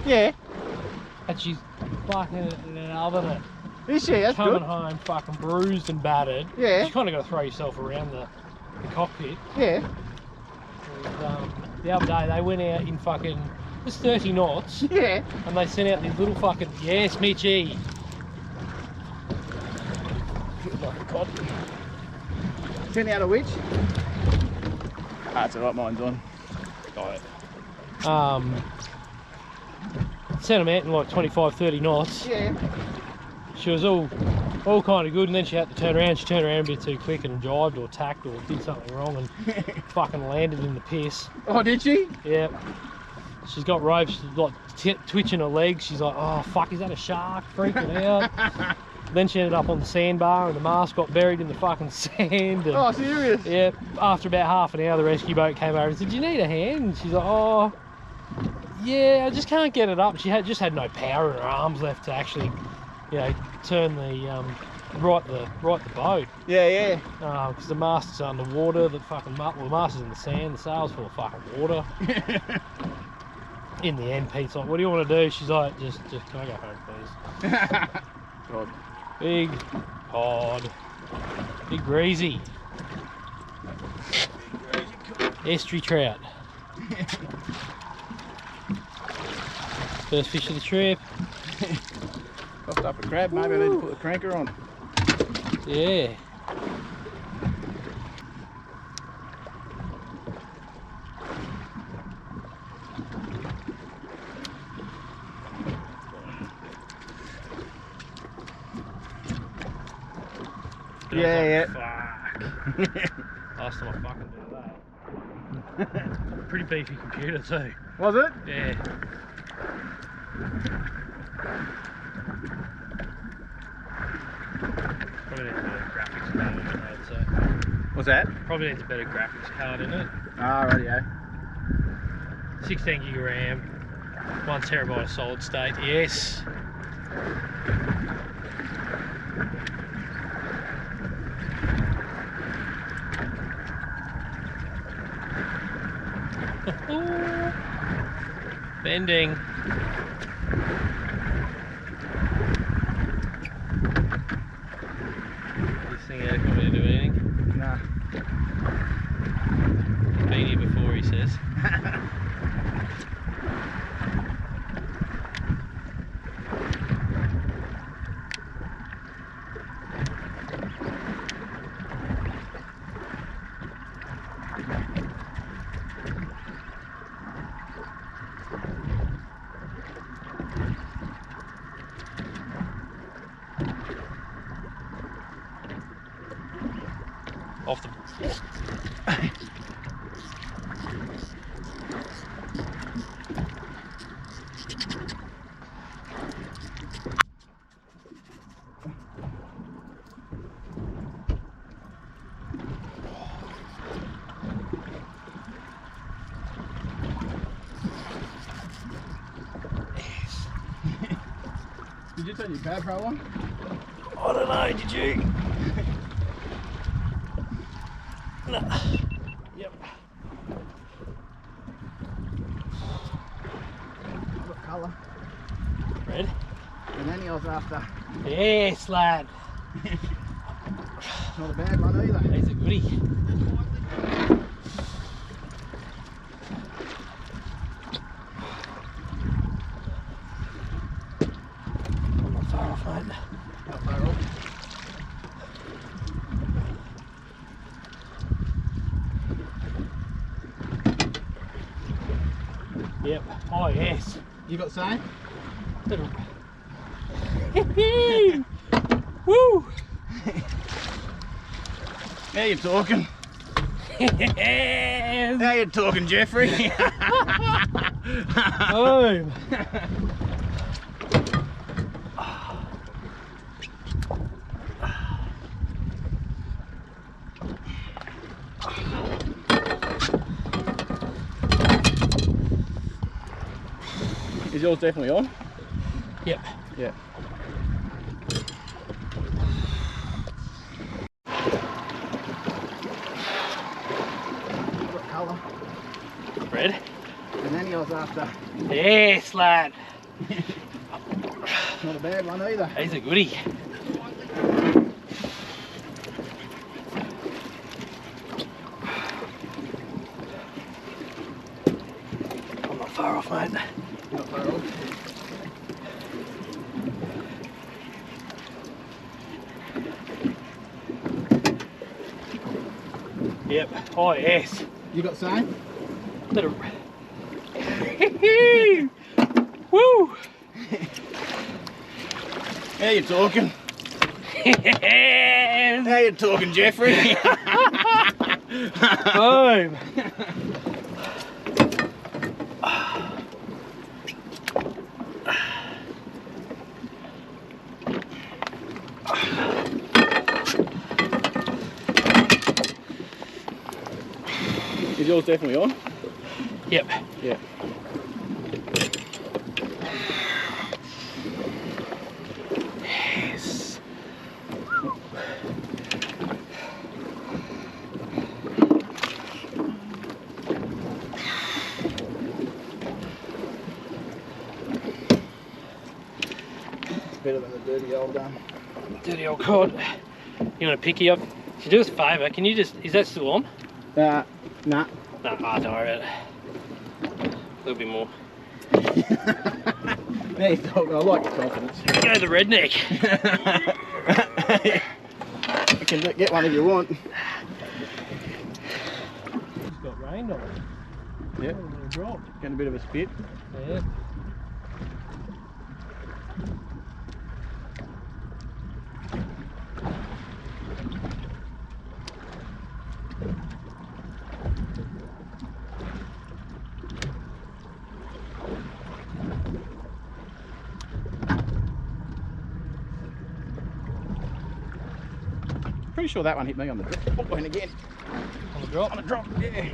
Yeah. And she's fucking loving it. Is she? That's Coming good. home fucking bruised and battered. Yeah. You kind of got to throw yourself around the cockpit. Yeah. And, the other day they went out in fucking just 30 knots. Yeah. And they sent out these little fucking, yes, Mitchie. Like a cod. Send out a which? Ah, it's alright, mine's on. Got it. Sent them out in like 25, 30 knots. Yeah. She was all kind of good, and then she had to turn around. She turned around a bit too quick and jived or tacked or did something wrong and fucking landed in the piss. Oh, did she? Yeah. She's got ropes. She's like twitching her legs. She's like, oh fuck, is that a shark? Freaking out. Then she ended up on the sandbar, and the mast got buried in the fucking sand. And, oh, serious? yeah. After about half an hour, the rescue boat came over and said, "Do you need a hand?" And she's like, "Oh, yeah, I just can't get it up." She just had no power in her arms left to actually, you know, turn the right the boat. Yeah, yeah. Because the mast is underwater. The fucking the mast is in the sand. The sail's full of fucking water. In the end, Pete's like, "What do you want to do?" She's like, "Just can I go home, please?" God. Big pod. Big greasy. Estuary trout. First fish of the trip. Coughed up a crab, maybe I need to put the cranker on. Yeah. Yeah, Fuck. Last time I fucking did that. Pretty beefy computer too. Was it? Yeah. Probably needs a better graphics card in it, I'd say. What's that? Probably needs a better graphics card in it. Ah, radio. 16 gig of RAM, 1 terabyte of solid state, yes. Bending. This thing ain't coming to do anything. Nah. Been here before, he says. Off the... Did you turn your GoPro on? I don't know, did you? No. Yep. What colour? Red? The nanny I was after. Yes, lad. Not a bad one either. He's a goodie. I'm not far off, mate. Not far off. Yep. Oh, yes. You got the same? Woo! Now you're talking. Yes. Now you're talking, Jeffrey. Boom. Is yours definitely on? Yep. Yeah. What colour? Red? The nanny I was after. Yes, lad. Not a bad one either. He's a goodie. I'm not far off, mate. Not far off. Yep. Oh yes. You got the same? Little. Woo! How you talking? Yes. How you talking, Jeffrey? Boom. Is yours definitely on? Yep. Yeah. Yes. It's better than the dirty old Dirty old cod. You want to picky up? Can you do us a favour? Can you just, is that still on? Nah. No, don't worry about it. A little bit more. Now you're talking. I like your confidence. Go the redneck. You can get one if you want. It's got rained on it. Yep. A little drop. Getting a bit of a spit. Yeah. Pretty sure that one hit me on the drop. Oh, and again. On the drop? On a drop, yeah.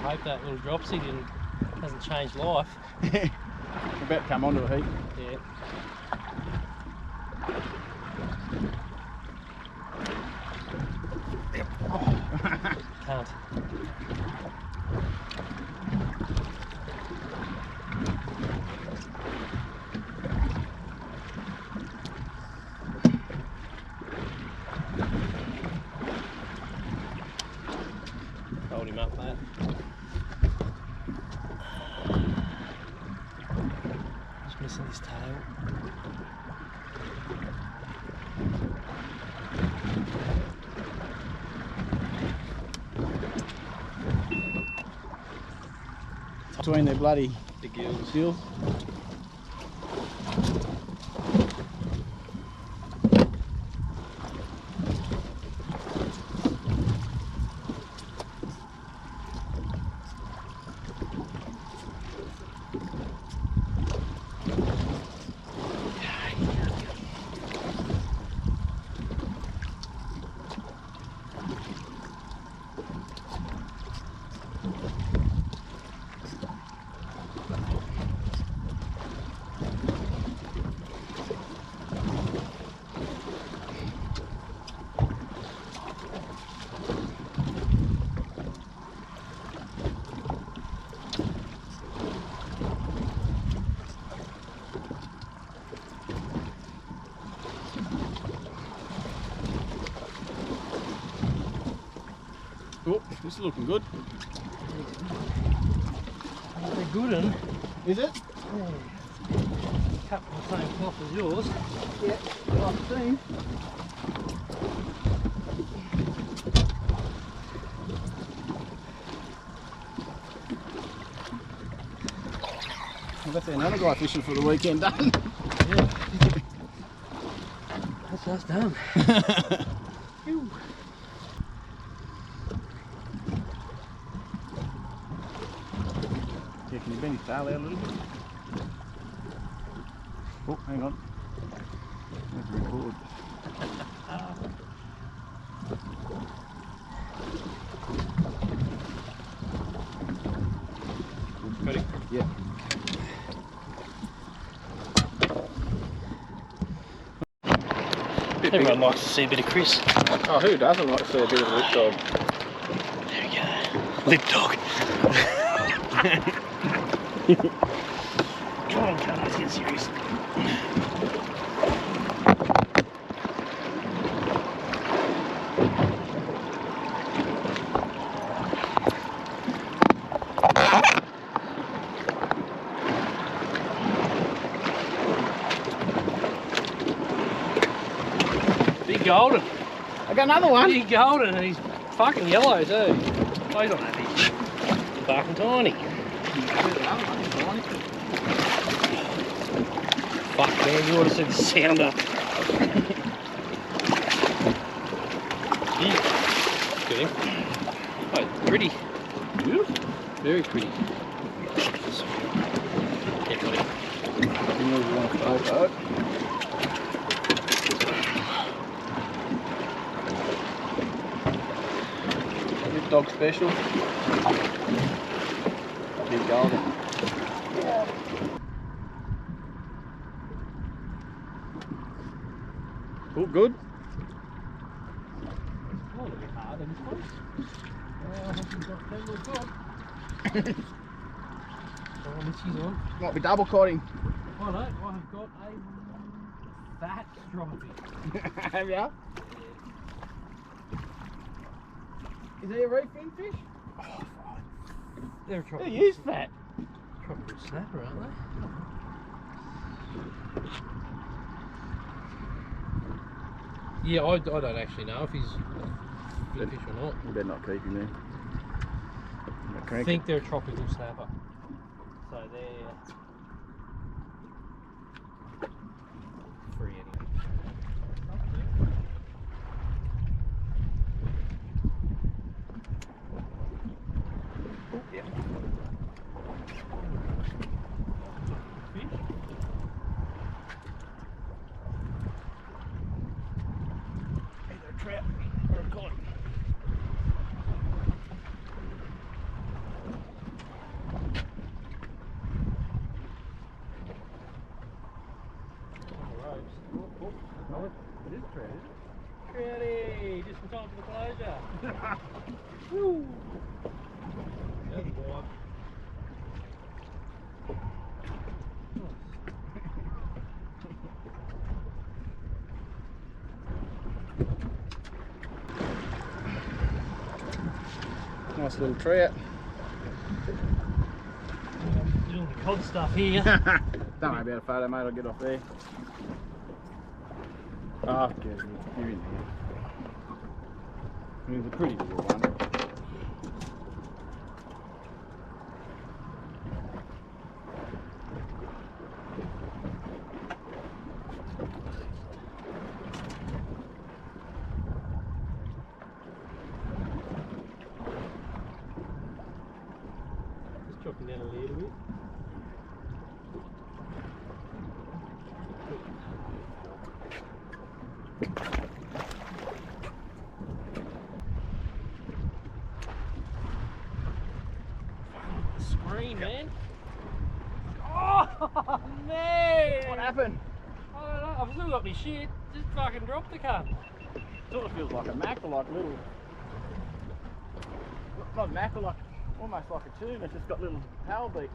I hope that little dropsy hasn't changed life. About to come onto a heap. Yeah. Can't. Hold him up, mate. Just missing his tail. Between their bloody The gills. gills. Oh, this is looking good. They're good un. Is it? Cut from the same cloth as yours. Yeah, I've seen. Well, that's another guy fishing for the weekend done. Yeah. That's us done. Ew. Yeah, can you bend his tail out a little bit? Oh, hang on. There's the record. Ready? Yeah. Everyone likes to see a bit of Chris. Oh, who doesn't like to see a bit of a lip dog? There we go. Lip dog. Come on, let's get serious. Big golden. I got another one. Big golden, and he's fucking yellow too. Oh, he's not that big. Fucking tiny. Fuck man, you ought to see the sounder. Look at him. Oh, pretty. Beautiful. Very pretty. Yeah, got him. Lip dog special. Big golden. Oh, good. Oh, a bit hard in this one. He's got plenty of dog. Oh, Mitchie's on. Might be double cutting. Oh no, I've got a fat stripey. Have ya? Is he a reef fish? Oh, fine. They're a tropical. He is fat. Tropical snapper, aren't they? Yeah, I don't actually know if he's a big fish or not. You better not keep him there. I think they're a tropical snapper. So they're free anyway. Oh, yeah. Fish? Either a trout or a cod. Oh, it is a trout, isn't it? Trouty! Just in time for the closure. Woo! That's wild. Nice little trout. Doing the cod stuff here. Don't worry about a photo, mate. I'll get off there. Oh, get it. You're in there. It was a pretty little one. Just chopping down a little bit. Screen, man. Oh, man! What happened? I don't know. I've still got me shit. Just fucking dropped the cunt. Sort of feels like a mackerel, like little. Not mackerel, like almost like a tune. It's just got little tail beaks.